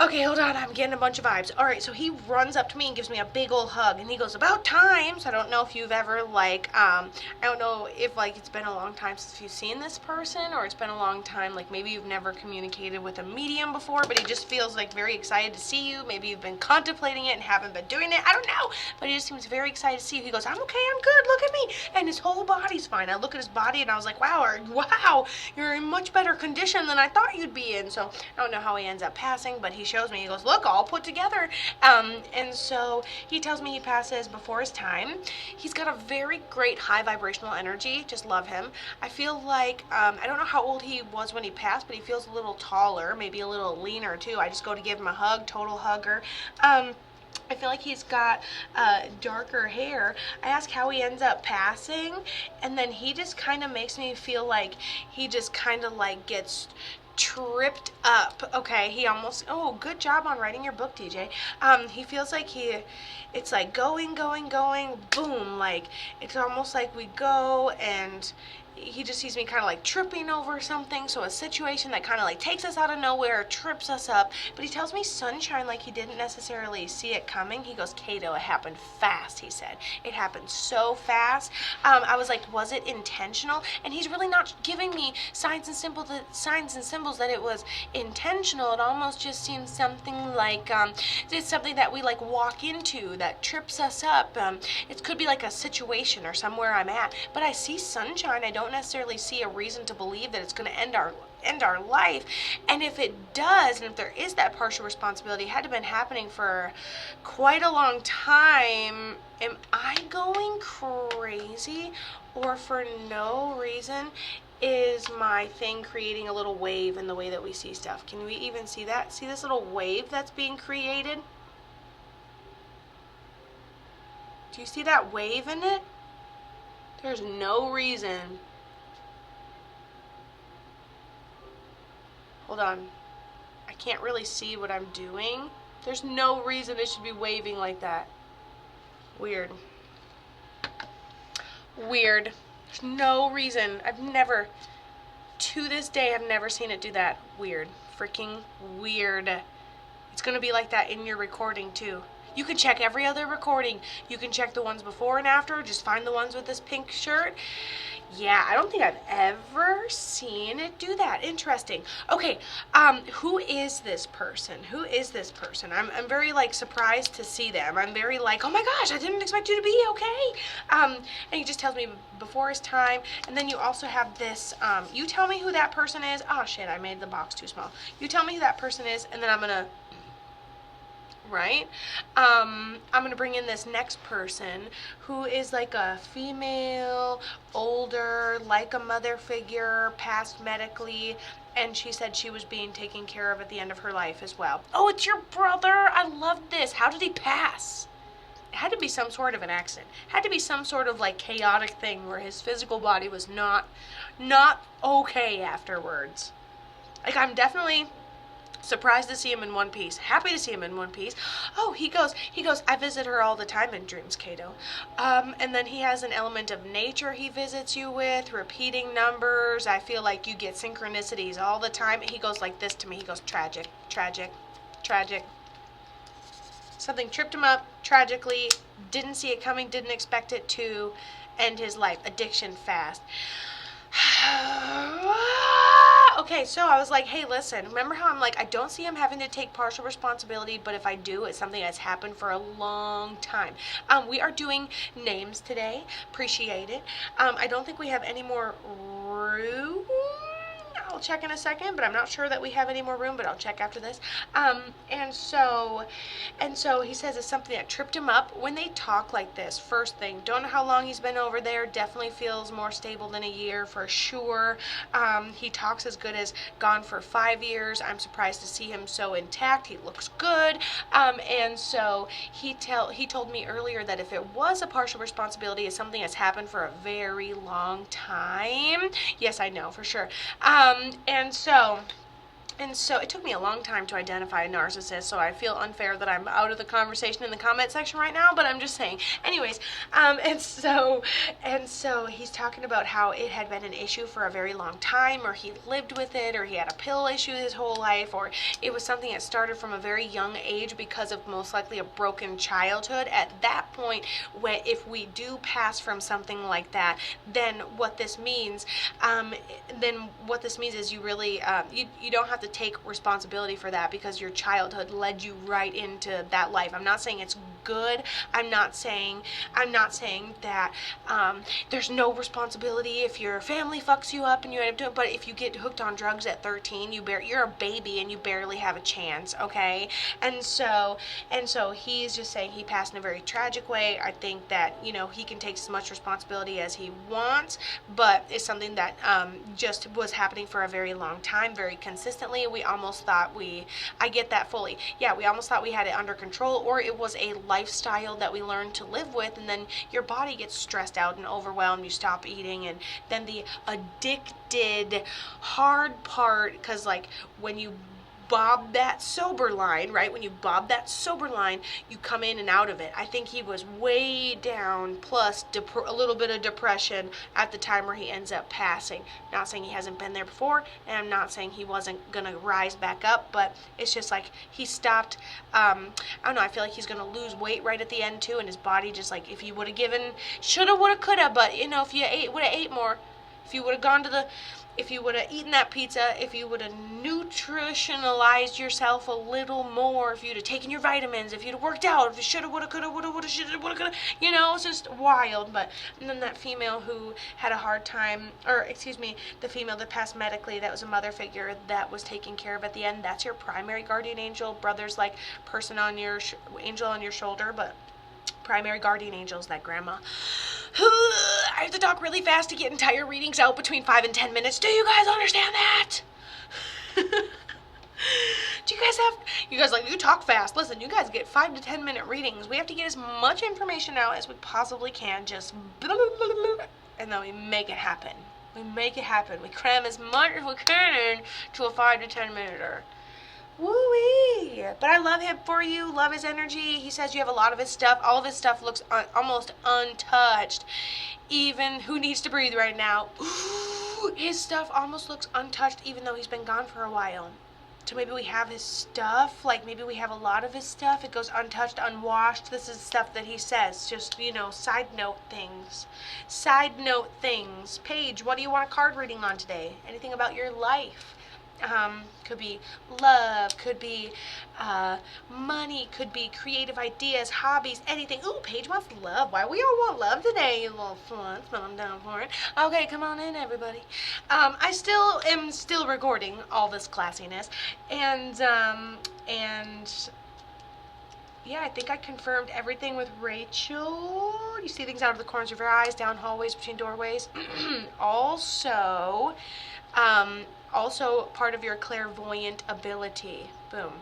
Okay, hold on. I'm getting a bunch of vibes. All right, so he runs up to me and gives me a big old hug, and he goes, "About time." So I don't know if you've ever I don't know if it's been a long time since you've seen this person, or it's been a long time, like maybe you've never communicated with a medium before, but he just feels like very excited to see you. Maybe you've been contemplating it and haven't been doing it. I don't know, but he just seems very excited to see you. He goes, "I'm okay. I'm good. Look at me," and his whole body's fine. I look at his body and I was like, wow, you're in much better condition than I thought you'd be in. So I don't know how he ends up passing, but he shows me. He goes, "Look, all put together." And so he tells me he passes before his time. He's got a very great high vibrational energy. Just love him. I feel like, I don't know how old he was when he passed, but he feels a little taller, maybe a little leaner too. I just go to give him a hug, total hugger. I feel like he's got darker hair. I ask how he ends up passing, and then he just kind of makes me feel like he just kind of like gets tripped up. Okay, he almost, oh, good job on writing your book, DJ. He feels like it's like going, boom, like it's almost like we go and he just sees me kind of like tripping over something, so a situation that kind of like takes us out of nowhere, trips us up. But he tells me sunshine like he didn't necessarily see it coming. He goes, "Kato, it happened fast," he said. "It happened so fast." I was like, "Was it intentional?" And he's really not giving me signs and symbols that it was intentional. It almost just seems something like it's something that we like walk into that trips us up. It could be like a situation or somewhere I'm at, but I see sunshine. I don't necessarily see a reason to believe that it's going to end our life. And if it does, and if there is that partial responsibility, it had to have been happening for quite a long time. Am I going crazy, or for no reason is my thing creating a little wave in the way that we see stuff? Can we even see that? See this little wave that's being created? Do you see that wave in it? There's no reason. Hold on. I can't really see what I'm doing. There's no reason it should be waving like that. Weird. Weird. There's no reason. To this day, I've never seen it do that. Weird. Freaking weird. It's going to be like that in your recording, too. You can check every other recording. You can check the ones before and after. Just find the ones with this pink shirt. Yeah, I don't think I've ever seen it do that. Interesting. Okay, who is this person? Who is this person? I'm very, like, surprised to see them. I'm very, like, oh my gosh, I didn't expect you to be okay. And he just tells me before his time. And then you also have this, you tell me who that person is. Oh, shit, I made the box too small. You tell me who that person is, and then I'm going to... Right? I'm going to bring in this next person who is like a female, older, like a mother figure, passed medically, and she said she was being taken care of at the end of her life as well. Oh, it's your brother! I love this. How did he pass? It had to be some sort of an accident. It had to be some sort of like chaotic thing where his physical body was not okay afterwards. Like, I'm definitely surprised to see him in one piece. Happy to see him in one piece. Oh, he goes, "I visit her all the time in dreams, Kato." And then he has an element of nature he visits you with, repeating numbers. I feel like you get synchronicities all the time. He goes like this to me. He goes, "Tragic, tragic, tragic." Something tripped him up tragically. Didn't see it coming, didn't expect it to end his life. Addiction fast. Okay, so I was like, hey, listen, remember how I'm like, I don't see him having to take partial responsibility, but if I do, it's something that's happened for a long time. We are doing names today. Appreciate it. I don't think we have any more room. I'll check in a second, but I'm not sure that we have any more room, but I'll check after this. And so he says it's something that tripped him up. When they talk like this, first thing, don't know how long he's been over there, definitely feels more stable than a year for sure. He talks as good as gone for 5 years. I'm surprised to see him so intact. He looks good. And so he told me earlier that if it was a partial responsibility, it's something that's happened for a very long time. Yes, I know for sure. And so And so it took me a long time to identify a narcissist, so I feel unfair that I'm out of the conversation in the comment section right now, but I'm just saying. Anyways, and so he's talking about how it had been an issue for a very long time, or he lived with it, or he had a pill issue his whole life, or it was something that started from a very young age because of most likely a broken childhood. At that point, if we do pass from something like that, then what this means is you really you don't have to take responsibility for that because your childhood led you right into that life. I'm not saying it's good. I'm not saying that there's no responsibility if your family fucks you up and you end up doing. But if you get hooked on drugs at 13, you're a baby and you barely have a chance. Okay, and so he's just saying he passed in a very tragic way. I think that he can take as much responsibility as he wants, but it's something that just was happening for a very long time, very consistently. We almost thought I get that fully. Yeah, we almost thought we had it under control, or it was a lifestyle that we learned to live with, and then your body gets stressed out and overwhelmed, you stop eating, and then the addicted hard part, because like when you bob that sober line, right? When you bob that sober line, you come in and out of it. I think he was way down, plus a little bit of depression at the time where he ends up passing. Not saying he hasn't been there before, and I'm not saying he wasn't gonna rise back up, but it's just like he stopped. I don't know. I feel like he's gonna lose weight right at the end too, and his body just like if he would have given, shoulda, woulda, coulda, but if you would have ate more, if you would have if you would have eaten that pizza, if you would have nutritionalized yourself a little more, if you'd have taken your vitamins, if you'd have worked out, if you shoulda, woulda, coulda, shoulda, woulda, coulda, it's just wild. But and then that female who had a hard time, or excuse me, the female that passed medically, that was a mother figure that was taken care of at the end. That's your primary guardian angel. Brother's like person on your angel on your shoulder, but primary guardian angel is that grandma. I have to talk really fast to get entire readings out between 5 and 10 minutes. Do you guys understand that? Do you guys you talk fast. Listen, you guys get 5 to 10 minute readings. We have to get as much information out as we possibly can, just blah, blah, blah, blah, and then we make it happen. We cram as much as we can into a 5 to 10 minute. Woo-wee! But I love him for you, love his energy. He says you have a lot of his stuff. All of his stuff looks almost untouched. Even who needs to breathe right now? Ooh, his stuff almost looks untouched even though he's been gone for a while. So maybe we have his stuff, like maybe we have a lot of his stuff. It goes untouched, unwashed. This is stuff that he says. Just, side note things. Paige, what do you want a card reading on today? Anything about your life? Could be love, could be money, could be creative ideas, hobbies, anything. Ooh, Paige wants love. Why we all want love today, you little sluts, but I'm down for it. Okay, come on in, everybody. I am still recording all this classiness, and yeah, I think I confirmed everything with Rachel. You see things out of the corners of your eyes, down hallways, between doorways. Also part of your clairvoyant ability. Boom.